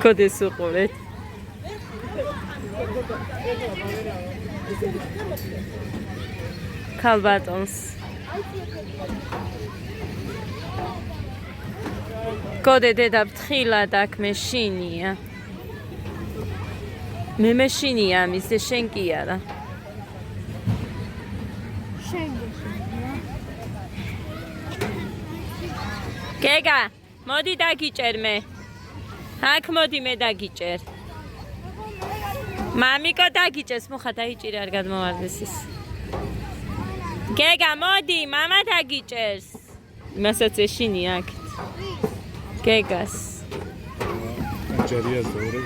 Kodes uqurეთ. Kalbatons. Kode deda btxilad აქ მეშინია. მე მეშინია მისე შენ კი არა. გეგა, მოდი დაგიჭერ მე. აქ მოდი მე დაგიჭერ. მამიკო დაგიჭერს, მუხა დაიჭირე არ გადმოვარდეს ის. გეგა, მოდი, მამა დაგიჭერს. იმასაც ეშინია აქ. გეგას. ჯერიას დაურე.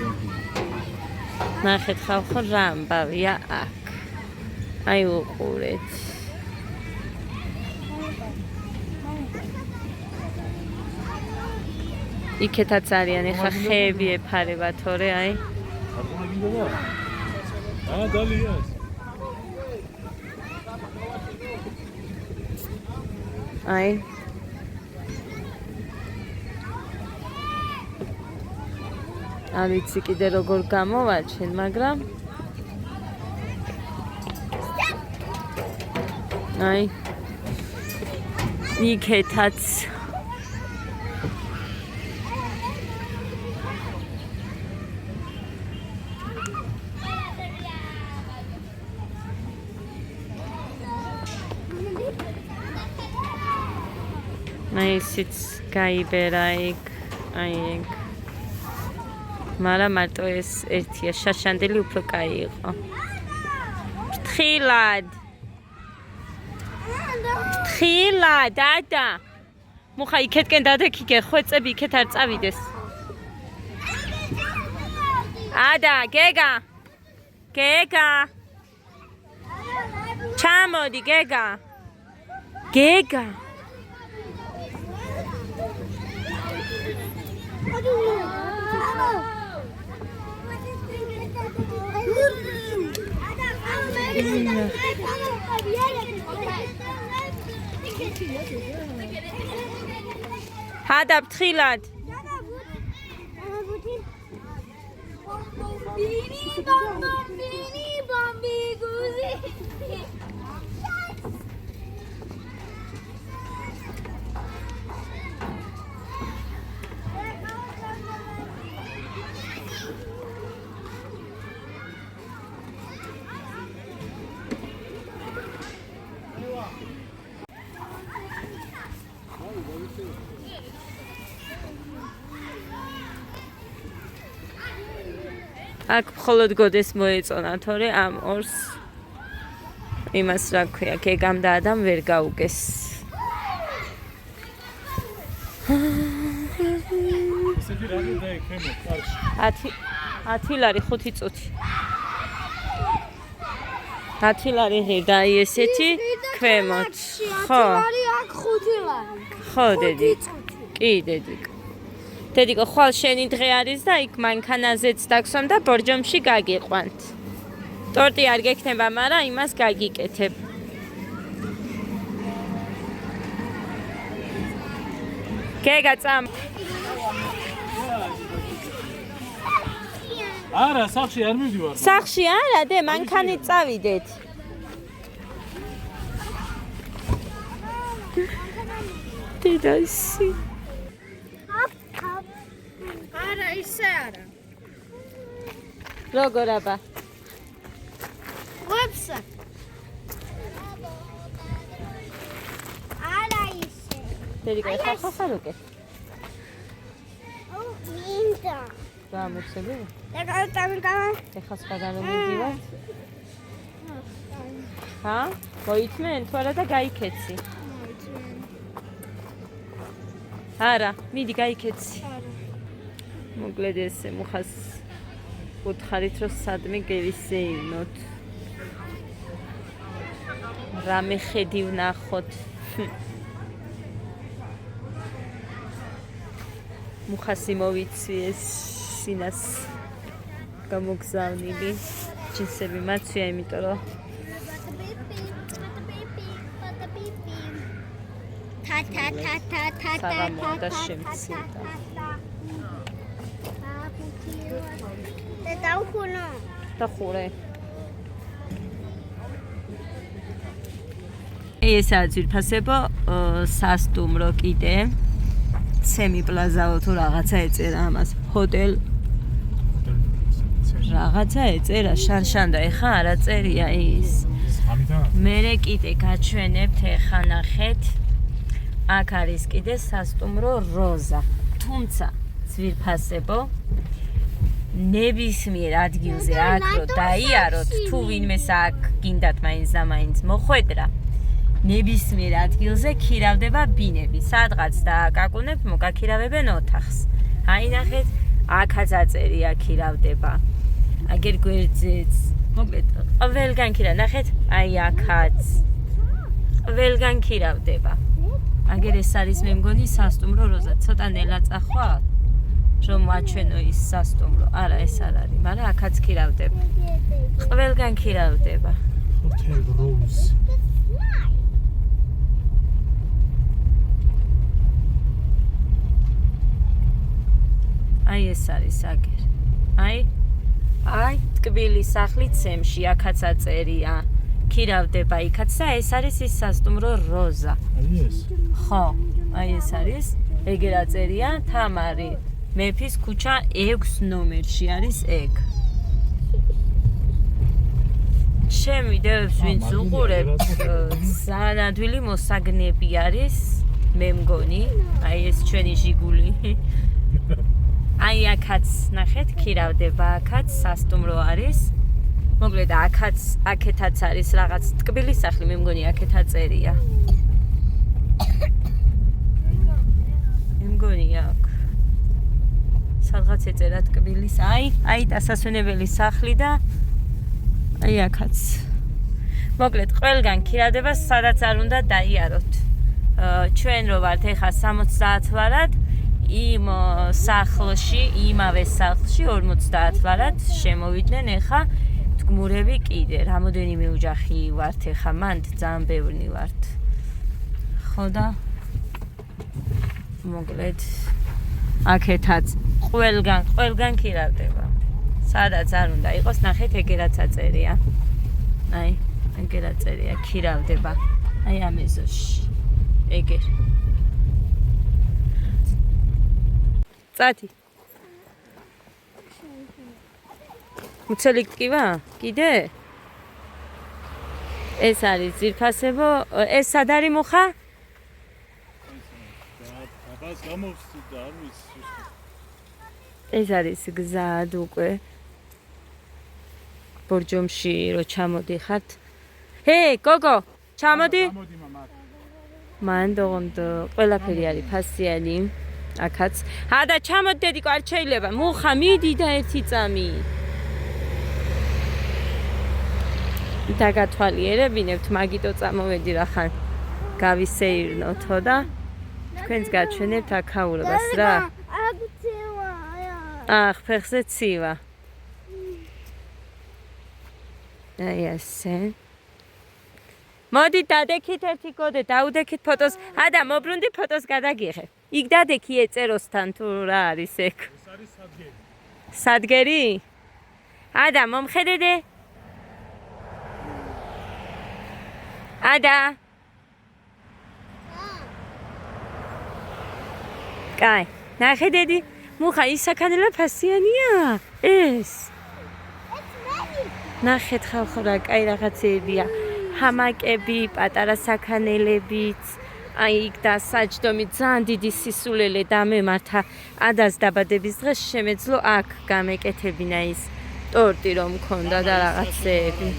ნახეთ ხალხო რა ამბავია აქ. აი უყურეთ. იქეთაც არიან ეხა ხეები ეფარება თორე აი. დალიას. აი. არ ვიცი კიდე როგორ გამოვაჩენ, მაგრამ აი. იქეთაც აი ისიც გაიბერა იქ, აი ეგ. მაგრამ მარტო ეს ერთია, შაშანდელი უფრო კაი იყო. ფრთხილად. ფრთხილად, დადა. მუხა იქეთკენ დადექიგე, ხვეწები იქეთ არ წავიდეს. ადა, გეგა. გეგა. ჩამოდი, გეგა. გეგა. ჰადა ფრთხილად. აქ მხოლოდ გოდეს მოეწონა, თორე ამ ორს იმას რა ქვია, გეგამ და ადამ ვერ გაუგეს. ესეთი რამე დაიქრემო კარში. 10 ლარი 5 წუთი. 10 ლარი ღირდა აი ესეთი ქვემოთ. ხო. 10 ლარი აქ 5 ლარი. ხო, დედი. კი, დედიკო. დედიკო, ხვალ შენი დღე არის და იქ მანქანაზეც დაგსვამ და ბორჯომში გაგიყვანთ. ტორტი არ გექნება, მაგრამ იმას გაგიკეთებ. გეგა წამ. არა, სახში არ მივდივარ. სახში არა, დე, მანქანით წავიდეთ. დედასი. არა, ისე არა. როგორ აბა? ვებსა. არა ისე. დედიკო, ხახარ უკეთ. აუ, მინდა. რა მოხსები? დაგავტამიკავა. ეხა სხვაგან რომ მიდივარ. ჰა? მოიწმენ თუ არა და გაიქეცი? არა, მიდი გაიქეცი. მოკლედ ესე მუხას უთხარით რომ სადმე გევისეინოთ. რამე ხედი ვნახოთ. მუხასი მოვიცი ეს სინას გამოგზავნილი. ჯინსები მაცვია, იმიტომ რომ საღამოა და შემცირდა. ხუნა. და ხურე. ესაა ძვირფასებო სასტუმრო კიდე. ცემი პლაზაო თუ რაღაცა ეწერა ამას. ჰოტელ რაღაცა ეწერა შანშანდა ეხა არა წერია ის. მერე კიდე გაჩვენებთ ეხა ნახეთ. აქ არის კიდე სასტუმრო როზა. თუმცა ძვირფასებო ნებისმიერ ადგილზე აქ რო დაიაროთ თუ ვინმეს აქ გინდათ მაინც და მაინც მოხვედრა ნებისმიერ ადგილზე ქირავდება ბინები სადღაც დააკაკუნებთ მოგაქირავებენ ოთახს აი ნახეთ აქაც აწერია ქირავდება აგერ გვერდზეც მოკლედ ყველგან ქირავ ნახეთ აი აქაც ყველგან ქირავდება აგერ ეს არის მე მგონი სასტუმრო როზა ცოტა ნელა წახვა რომ აჩვენო ის სასტუმრო არა ეს არ არის მაგრამ აქაც ქირავდება ყველგან ქირავდება ჰოტელ როუზ აი ეს არის აგერ აი ტკბილის სახლი ცემში აქაც აწერია ქირავდება იქაც და ეს არის ის სასტუმრო როზა აი ეს ხო აი ეს არის ეგერ აწერია თამარი მეფის ქუჩა 6 ნომერში არის ეგ ჩემი დევს ვინც უყურებთ ძალიან ადვილი მოსაგნები არის მე მგონი აი ეს ჩვენი ჟიგული აი აქაც ნახეთ ქირავდება აქაც სასტუმრო არის მოკლედ აქეთაც არის რაღაც ტკბილის სახლი მე მგონი აქეთ აწერია მე მგონი აქ სადღაც ეწერა ტკბილის აი დასასვენებელი სახლი და აი აქაც მოკლედ ყველგან ქირავდება სადაც არ უნდა დაიაროთ ჩვენ რო ვართ ეხა 70 ვარად იმ სახლში იმავე სახლში 50 ვარად შემოვიდნენ ეხა თქმურები კიდე რამოდენიმე ოჯახი ვართ ეხა მანდ ძალიან ბევრი ვართ ხო და მოკლედ აქეთაც ყველგან ქირავდება სადაც არ უნდა იყოს ნახეთ ეგერაც აწერია აი ეგერ აწერია ქირავდება აი ამ ეზოში ეგერ წათი უცელი ტკივა კიდე ეს არის ძირფასებო ეს სად არის მუხა აბას გამოვსდი და არ ვიცი ეს არის გზად უკვე ბორჯომში რო ჩამოდიხართ ჰე გოგო ჩამოდი მან დონდ ყველაფერი არის ფასიანი აქაც და ჩამოდი დედიკო არ შეიძლება მუხა მიდი და ერთი წამი დაგათვალიერებინებთ მაგიტო წამოვედი რახან გავისეირნოთო და თქვენს გაჩვენებთ აქაურობას რა ფეხზე ცივა აი ასე მოდი დადექით ერთი კოდე დაუდექით ფოტოს და მოbrunდი ფოტოს გადაგიღე იქ დადექი ეწეროსთან თუ რა არის ეგ ეს არის სადგერი სადგერი და მომხედედე კაი ნახედედი მუხა ის საქანელა ფასიანია ეს ნახეთ ხალხო რა კაი რაღაცებია ჰამაკები პატარა საქანელებიც აი იქ და საჯდომი ძალიან დიდი სისულელე დამემართა ადას დაბადების დღეს შემეძლო აქ გამეკეთებინა ის ტორტი რომ მქონდა და რაღაცეები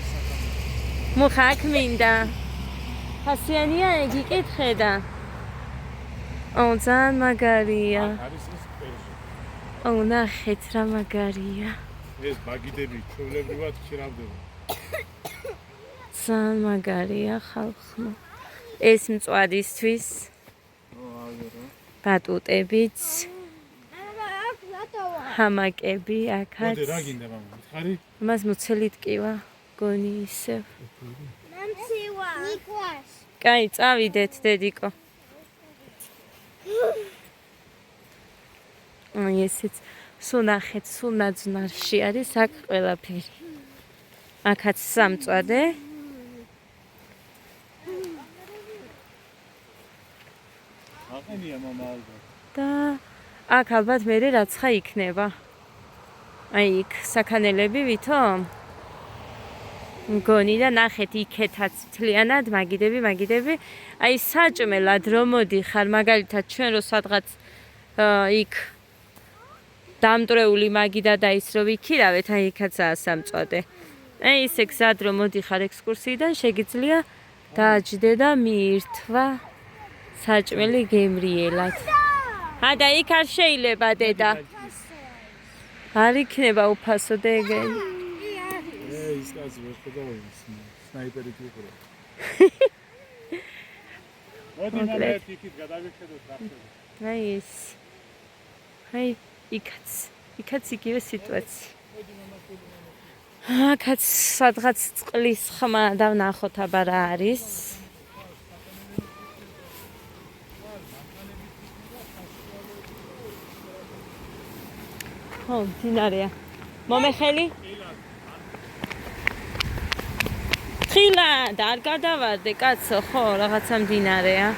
მუხა აქ მინდა ფასიანია ეგ იკითხე და ძალიან მაგარია არის ეს პერჟი ნახეთ რა მაგარია ეს ბაგიდები ჩვეულებრივად ქირავდება ძალიან მაგარია ხალხო ეს მწვადისთვის ბატუტებიც ჰამაკები აქაც მოდი რა გინდა მამა ხარი მას მოცელი ტკივა გონი ისევ მამცივა ნიკვას კაი წავიდეთ დედიკო აი ესეც სულ ნახეთ, სულ ნაძვნარში არის აქ ყველაფერი. აქაც სამწვადე. აყენია მამა ალბათ. და აქ ალბათ მერე რაცხა იქნება. აი იქ საქანელები ვითომ? მგონი და ნახეთ იქეთაც მთლიანად მაგიდები. აი საჭმელად რომ მოდიხარ, მაგალითად ჩვენ რო სადღაც იქ დამტრეული მაგიდა და ის რო ვიქირავეთ, აი იქაცაა სამწვადე. აი ისე გზად რომ მოდიხარ ექსკურსიიდან შეგიძლია დააჯდე და მიირთვა საჭმელი გემრიელად. და იქ არ შეიძლება დედა. არ იქნება უფასო დეგენი. ის კაცი ვერ ხედავ ის სნაიპერით იყრა. მოდი მამა იქით გადავიხედოთ რა ხდება. აი ეს. აი იქაც იგივე სიტუაცია. აქაც სადღაც წყლის ხმა და ვნახოთ აბა რა არის. ხო, მდინარეა. მომეხელი? ხილად არ გადავარდე კაცო, ხო, რაღაცა მდინარეა.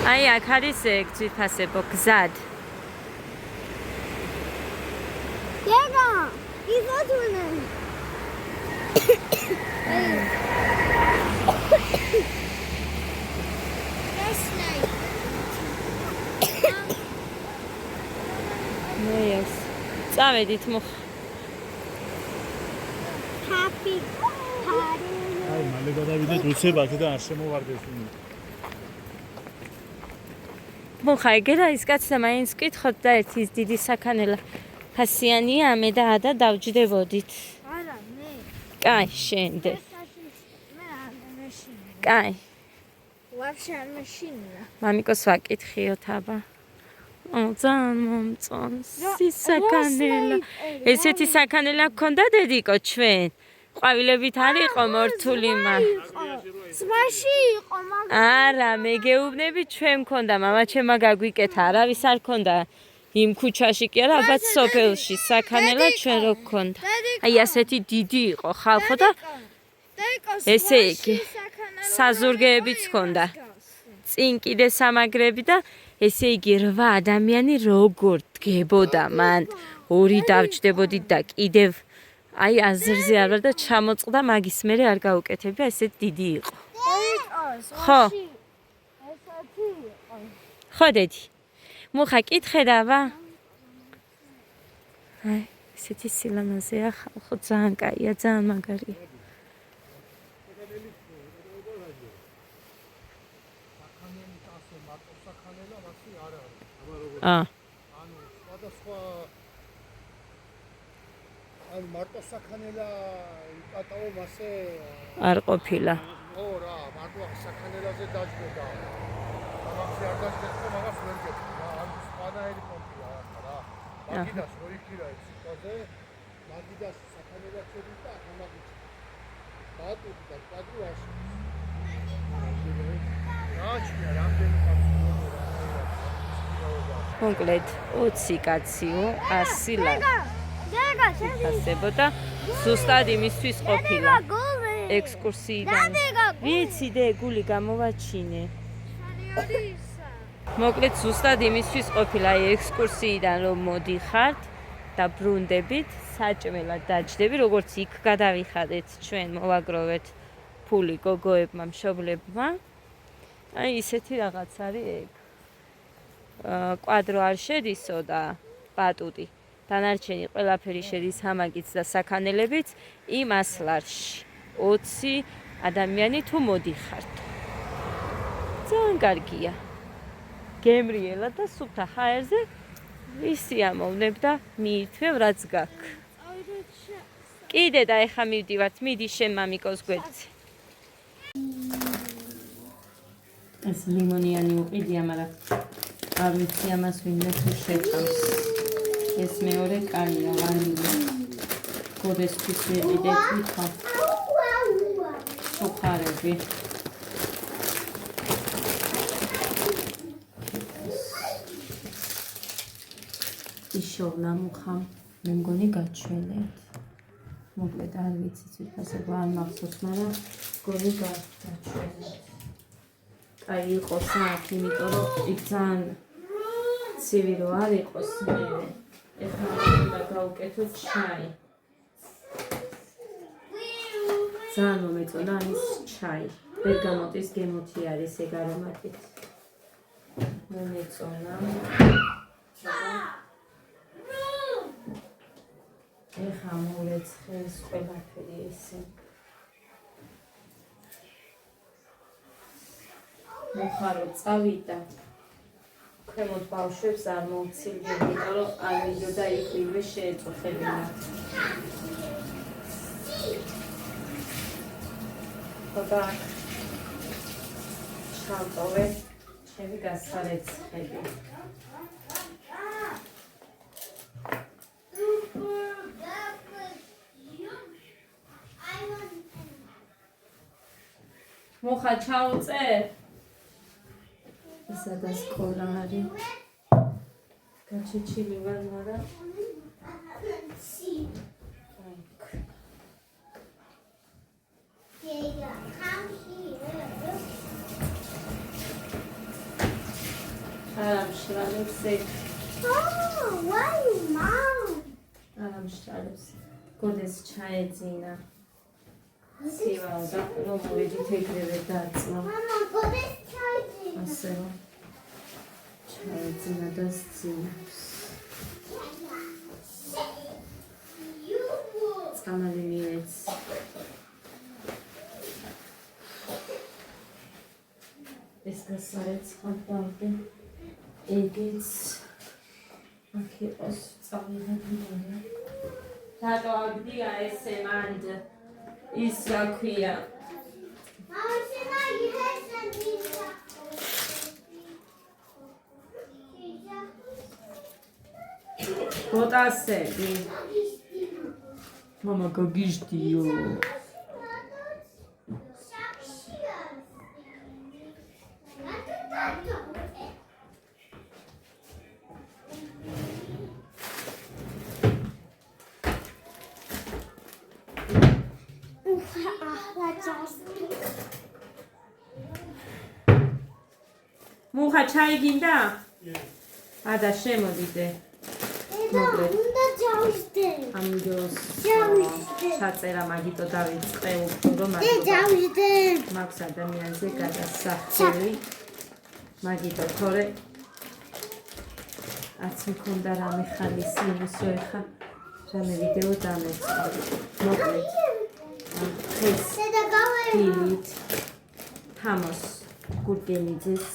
აი აქ არის ეგ ძვირფასებო გზად. Diego, he's not doing it. That's nice. ნუ ეს. წავედით მუხ. Happy party. აი მალე გადავიდეთ უცებ აქედან არ შემოვარდეს ვინმე. მუხა ეგერა ის კაცი და მაინც ვკითხოთ და ერთი ის დიდი საქანელა ფასიანია მე და ადა დავჯდებოდით. არა, მე. კაი, შენდე. მე არ მეშინა. კაი. ვაფშე არ მეშინა. მამიკოს ვაკითხიოთ აბა. ძალიან მომწონს ის საქანელა. ესეთი საქანელა გქონდა დედიკო ჩვენ. ყვავილებით არ იყო მორთული ზღვაში იყო, მაგრამ არა, მე გეუბნები ჩვენ მქონდა, მამა ჩემმა გაგვიკეთა, არავის არ ქონდა. იმ ქუჩაში კი არა, ალბათ სოფელში საქანელა ჩვენ რო გქონდა. აი ასეთი დიდი იყო ხალხო და ესე იგი საზურგეებიც ჰქონდა. წინ კიდე სამაგრები და ესე იგი 8 ადამიანი როგორ დგებოდა მან. 2 დავჯდებოდით და კიდევ აი აზრზე არ ვარ და ჩამოწყდა მაგის მერე არ გაუკეთებია, ესე დიდი იყო. ხო. ხო დედი. მუხა კითხე დავა. აი, ესეთი სილამაზეა ხალხო, ძალიან კაია, ძალიან მაგარია. ანუ სხვადასხვა ანუ მარტო საქანელა იკატაო მასე არ ყოფილა. ო რა მარტო საქანელაზე დაჯდა მაგას არ დაჯდა მაგას ვერ გეტყვი რა ანუ სხვანაირი ყოფილა რა მაგიდას რო იქირა ეს სიტყვაზე მაგიდას საქანელა შედის და ამაგიც ბატუ და პადრუაში რაჩია რამდენი კაცი მოკლედ 20 კაციო 100 ლარი. დედა, შენ ასებოდა ზუსტად იმისთვის ყოფილა ექსკურსიიდან. ვიცი დე გული გამოვაჩინე. მოკლედ ზუსტად იმისთვის ყოფილა აი ექსკურსიიდან რომ მოდიხართ და ბრუნდებით საჭმელად დაჯდები, როგორც იქ გადავიხადეთ ჩვენ მოვაგროვეთ ფული გოგოებმა, მშობლებმა. აი ისეთი რაღაც არის ეგ. კვადრო არ შედისო და ბატუტი. დანარჩენი ყველაფერი შედის ჰამაგიც და საქანელებიც იმ 100 ლარში. 20 ადამიანი თუ მოდიხართ. ძალიან კარგია. გემრიელა და სუფთა ჰაერზე ვისი ამოვნებ და მიირთვევ რაც გაქვს. კიდე და ეხა მივდივართ, მიდი შენ მამიკოს გვერდზე. ეს ლიმონიანი უყიდია, მაგრამ არ ვიცი ამას ვინმე თუ შეჭამს. ეს მეორე კაია, ვანილი. გოდესთვის ვიყიდეთ ვითომ. სუხარები. იშოვნა მუხამ, მე მგონი გაჩვენეთ. მოკლედ არ ვიცი ციფრასება არ მახსოვს, მაგრამ მგონი გაჩვენეთ. აი იყოს აქ, იმიტომ რომ იქ ძალიან ცივი რო არ იყოს მე. ეხლა უნდა გავუკეთოთ ჩაი. ძალიან მომეწონა ის ჩაი. ბერგამოტის გემოთი არის ეგ არომატით. მომეწონა. ეხლა მოვეცხეს ყველაფერი ესე. მოხარო წავიდა. ქვემოთ ბავშვებს არ მოვცილდი, იმიტომ რომ არ მიდოდა იქვე შეეწუხებინათ. ხოდა ჩავტოვე ჩემი გასარეცხები. მოხა ჩაუწერ? ესადა სკოლა არის. გაჩეჩილი ვარ, მაგრამ არამშრალებს ეგ. why mom? არამშრალებს. გოდეს ჩაეძინა. სივალ და რომ მოვედით ეგრევე დაწვა. Mama, go this charging. ასე რომ ჩაეძინა და სცინავს. წამალი მიეც. ეს გასარეცხად დავდე. ეგეც აქ იყოს წავიღებინე. რატო აგდია ესე მანდ ის რა ქვია? Mama, Sina, you have something. ბოტასები. მამა გაგიჟდიო. მუხა ჩაი გინდა? ადა შემოდიდე. ამ დროს ჩაწერა მაგიტო დავიწყე უფრო მაქვს ადამიანზე გადასახელი მაგიტო თორე არც მქონდა რამე ხალის იმისო ეხა რამე ვიდეო დამეწყო მოკლედ დღეს დილით თამოს გურგენიძეს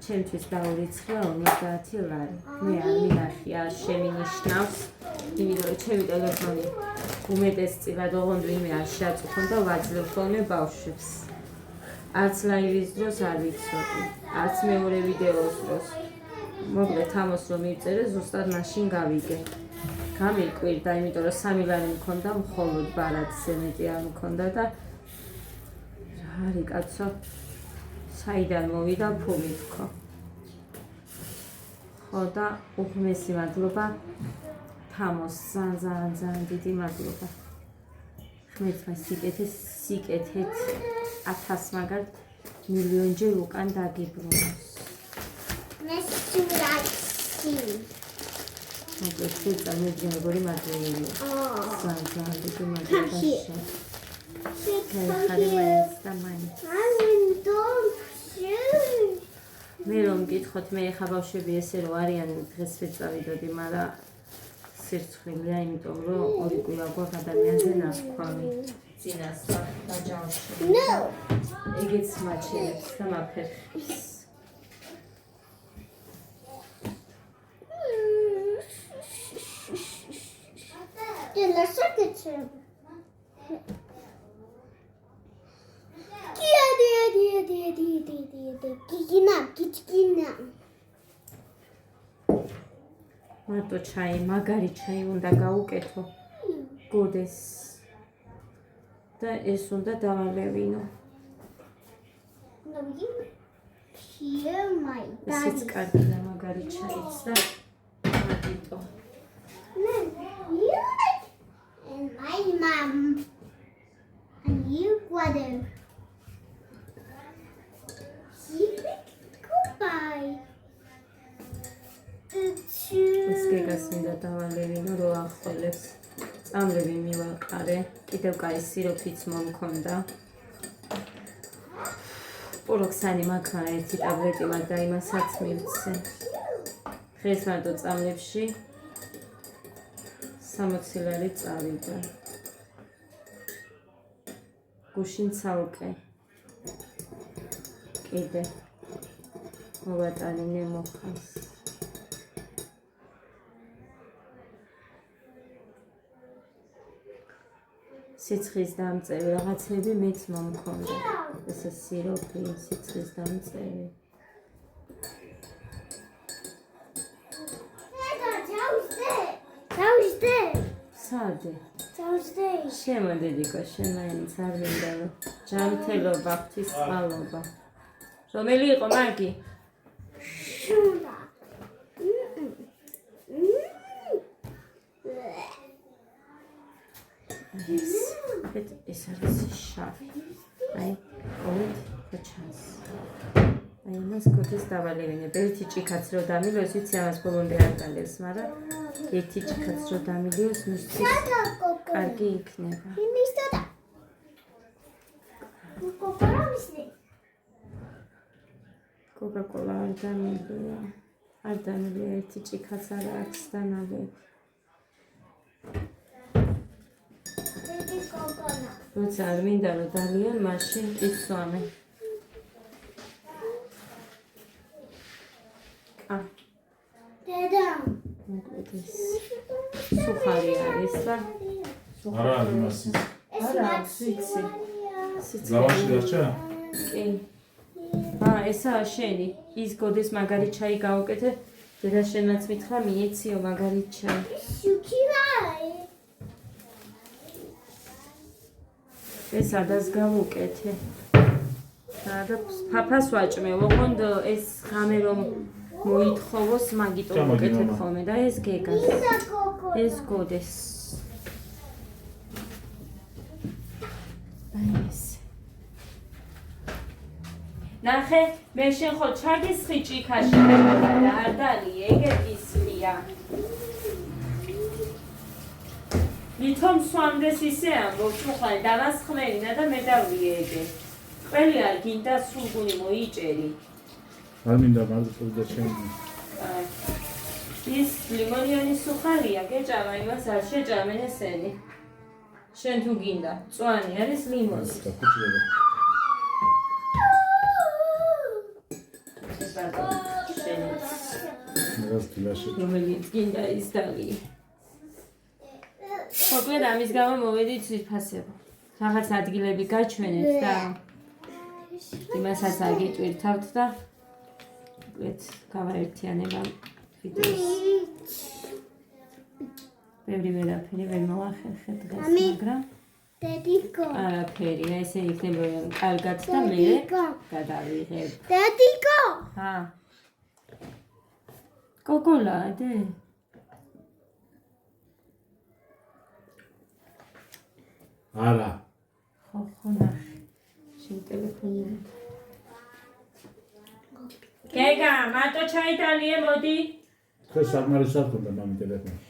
ჩემთვის დაურიცხა 50 ლარი. მე არ მინახი, არ შემინიშნავს, იმიტომ რომ ჩემი ტელეფონი უმეტესწილად ოღონდ ვინმე არ შეაწუხონ და ვაძლევ ხოლმე ბავშვებს. არც ლაივის დროს არ ვიცოდი, არც მეორე ვიდეოს დროს. მოკლედ თამოს რომ მივწერე, ზუსტად მაშინ გავიგე. გამიკვირდა, იმიტომ რომ 3 ლარი მქონდა, მხოლოდ ბარათზე მეტი არ მქონდა და რა არის კაცო? საიდან მოვიდა ფული თქო. ხო და უღმესი მადლობა თამოს ძალიან დიდი მადლობა. ხმეთმა სიკეთეთ 1000 მაგალ მილიონჯერ უკან დაგიბრუნოს. მოკლედ მეძინებორი მადლობია. ძალიან დიდი მადლობა. ხარი მაინც და მაინც. მე რომ გითხოთ მე ხა ბავშვები ესე რო არიან დღეს ვეწავიდოდი, მაგრამ სირცხვილია, იმიტომ რომ ორი კვირა გვაქვს ადამიანზე ნასქვამი წინასწარ დაჯავშე. ეგეც მაჩვენებს და მაფერხებს. მარტო ჩაი, მაგარი ჩაი უნდა გავუკეთო. გოდეს. და ეს უნდა დავალევინო. ესეც კარგია მაგარი ჩაიც და მაგიტო. ეს გეგას მინდა დავალევინო, რო ახველებს. წამლები მივაყარე, კიდევ კაი სიროფიც მომქონდა. პუროქსანი მაქვს ერთი ტაბლეტი, მაგრამ იმასაც მივცე. დღეს მარტო წამლებში 60 ლარი წავიდა. გუშინ ცალკე. კიდე მოვატანინე მოხავს. სიცხის დამწევი რაღაცები მეც მომქონდა. ესე სიროფი, სიცხის დამწევი. სადე. შემოდედიკო, შემაინც არ მინდა რომ ჯანმრთელობა, ღვთისმალობა. რომელი იყო მაგი? შულა. ეს არის შავი. აი, ყოველთ ხოჩას. აი, მას კოთეს დავალევინე. ერთი ჭიქაც რო დამილოს, ვიცი ამას ბოლომდე არ დალევს, მაგრამ ერთი ჭიქაც რო დამილოს, მისთვის კარგი იქნება. იმისდა. კოკორამისნი. კოკა-კოლა არ დამილია. არ დამილია ერთი ჭიქაც არა აქვს დანავები. როცა არ მინდა რომ დალიან, მაშინ ისვამე. დედა. მოკლედ ეს სუხარი არის და არა, იმასი. არა, ვიცი. ლავაში დარჩა? კი. ესაა შენი. ის გოდეს მაგარი ჩაი გავუკეთე. დედა შენმაც მითხრა მიეციო მაგარი ჩაი. შუქილაი. ეს ადას გავუკეთე. და ფაფას ვაჭმევ, ოღონდ ეს ღამე რომ მოითხოვოს, მაგიტო ვუკეთებ ხოლმე და ეს გეგას. ეს გოდეს. აი ეს. ნახე, მე შენ ხო ჩაგისხი ჭიქაში და არ დალი, ეგეთი სხია. ვითომ სვამდეს ისე ამბობ, უხლანი დავასხმერინა და მე დავიეგე. ყველი არ გინდა სულგუნი მოიჭერი. არ მინდა მარტო და ჩემი. ის ლიმონიანი სუხარია, გეჭამა იმას არ შეჭამენ ესენი. შენ თუ გინდა, წვანი არის ლიმონი. რომელიც გინდა ის დალი. მოკლედ ამის გამო მოვედით ძვირფასებო. რაღაც ადგილები გაჩვენეთ და იმასაც არ გიტვირთავთ და მოკლედ გავაერთიანებ ამ ვიდეოს. ბევრი ვერაფერი ვერ მოვახერხე დღეს, მაგრამ დედიკო. არაფერი, ესე იქნება კარგად და მე გადავიღებ. დედიკო. კოკოლადე. არა. ხო, ნახე. შენ ტელეფონი. გეგა, მარტო ჩაიტალიე, მოდი. ხეს საკმარის არ ქონდა მამი ტელეფონი.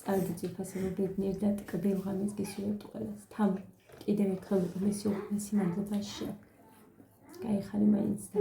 წავედი ძირფასებო ბედნიერ და ტკბილ ღამეს გისურვებთ ყველას. თავი, კიდევ ერთხელ მესიო, მესიმანდებაშია. გაიხარი მაინც და